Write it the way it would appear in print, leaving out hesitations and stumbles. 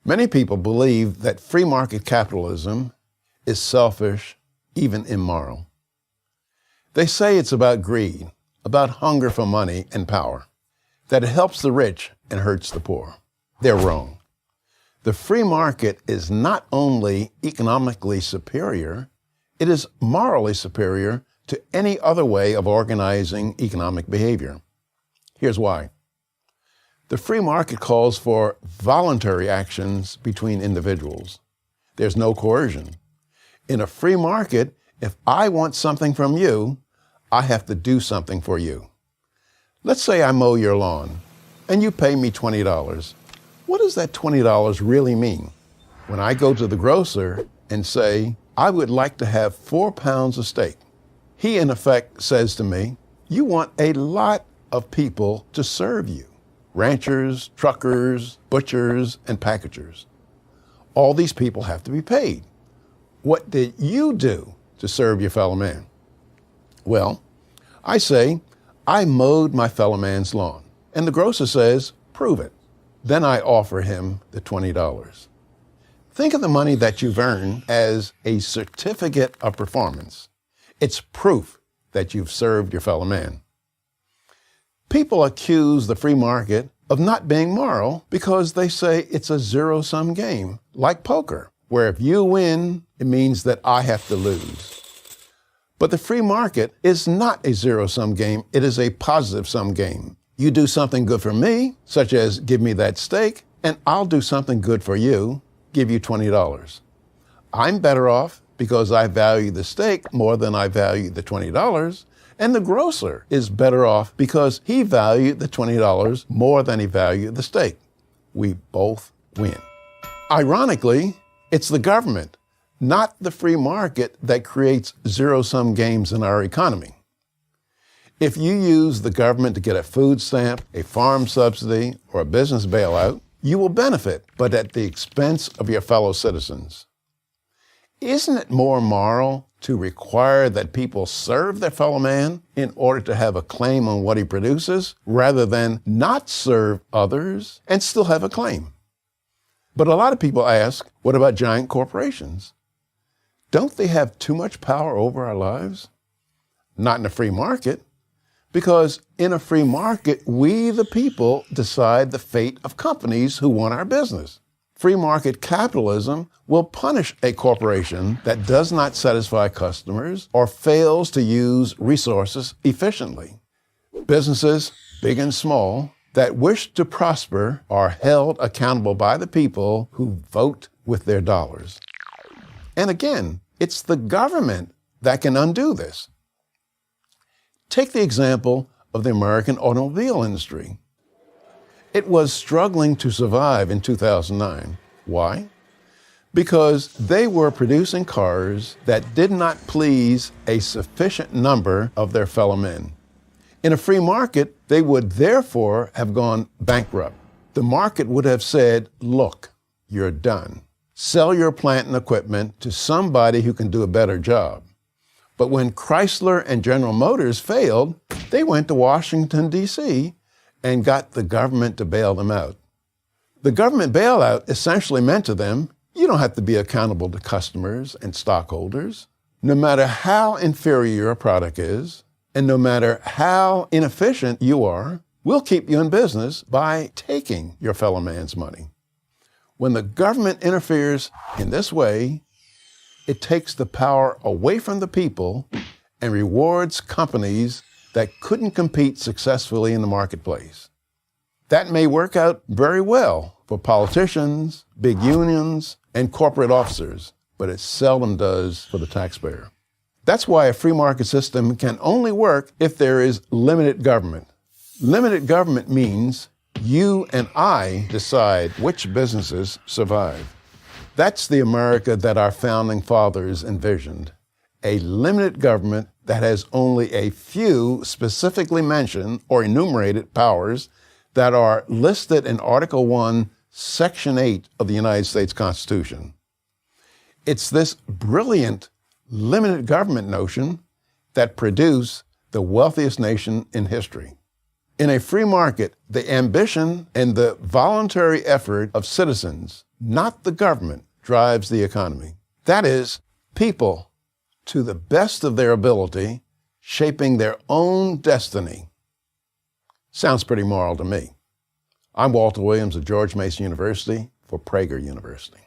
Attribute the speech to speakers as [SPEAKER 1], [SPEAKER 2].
[SPEAKER 1] Many people believe that free market capitalism is selfish, even immoral. They say it's about greed, about hunger for money and power, that it helps the rich and hurts the poor. They're wrong. The free market is not only economically superior, it is morally superior to any other way of organizing economic behavior. Here's why. The free market calls for voluntary actions between individuals. There's no coercion. In a free market, if I want something from you, I have to do something for you. Let's say I mow your lawn and you pay me $20. What does that $20 really mean? When I go to the grocer and say, I would like to have 4 pounds of steak, he in effect says to me, you want a lot of people to serve you. Ranchers, truckers, butchers, and packagers. All these people have to be paid. What did you do to serve your fellow man? Well, I say, I mowed my fellow man's lawn. And the grocer says, prove it. Then I offer him the $20. Think of the money that you've earned as a certificate of performance. It's proof that you've served your fellow man. People accuse the free market of not being moral because they say it's a zero-sum game, like poker, where if you win, it means that I have to lose. But the free market is not a zero-sum game, it is a positive-sum game. You do something good for me, such as give me that steak, and I'll do something good for you, give you $20. I'm better off because I value the steak more than I value the $20, and the grocer is better off because he valued the $20 more than he valued the steak. We both win. Ironically, it's the government, not the free market, that creates zero-sum games in our economy. If you use the government to get a food stamp, a farm subsidy, or a business bailout, you will benefit, but at the expense of your fellow citizens. Isn't it more moral to require that people serve their fellow man in order to have a claim on what he produces, rather than not serve others and still have a claim? But a lot of people ask, what about giant corporations? Don't they have too much power over our lives? Not in a free market, because in a free market, we, the people, decide the fate of companies who want our business. Free market capitalism will punish a corporation that does not satisfy customers or fails to use resources efficiently. Businesses, big and small, that wish to prosper are held accountable by the people who vote with their dollars. And again, it's the government that can undo this. Take the example of the American automobile industry. It was struggling to survive in 2009. Why? Because they were producing cars that did not please a sufficient number of their fellow men. In a free market, they would therefore have gone bankrupt. The market would have said, look, you're done. Sell your plant and equipment to somebody who can do a better job. But when Chrysler and General Motors failed, they went to Washington, D.C., and got the government to bail them out. The government bailout essentially meant to them, you don't have to be accountable to customers and stockholders. No matter how inferior your product is, and no matter how inefficient you are, we'll keep you in business by taking your fellow man's money. When the government interferes in this way, it takes the power away from the people and rewards companies that couldn't compete successfully in the marketplace. That may work out very well for politicians, big unions, and corporate officers, but it seldom does for the taxpayer. That's why a free market system can only work if there is limited government. Limited government means you and I decide which businesses survive. That's the America that our founding fathers envisioned. A limited government that has only a few specifically mentioned or enumerated powers that are listed in Article 1, Section 8 of the United States Constitution. It's this brilliant limited government notion that produced the wealthiest nation in history. In a free market, the ambition and the voluntary effort of citizens not the government, drives the economy. That is, people, to the best of their ability, shaping their own destiny. Sounds pretty moral to me. I'm Walter Williams of George Mason University for Prager University.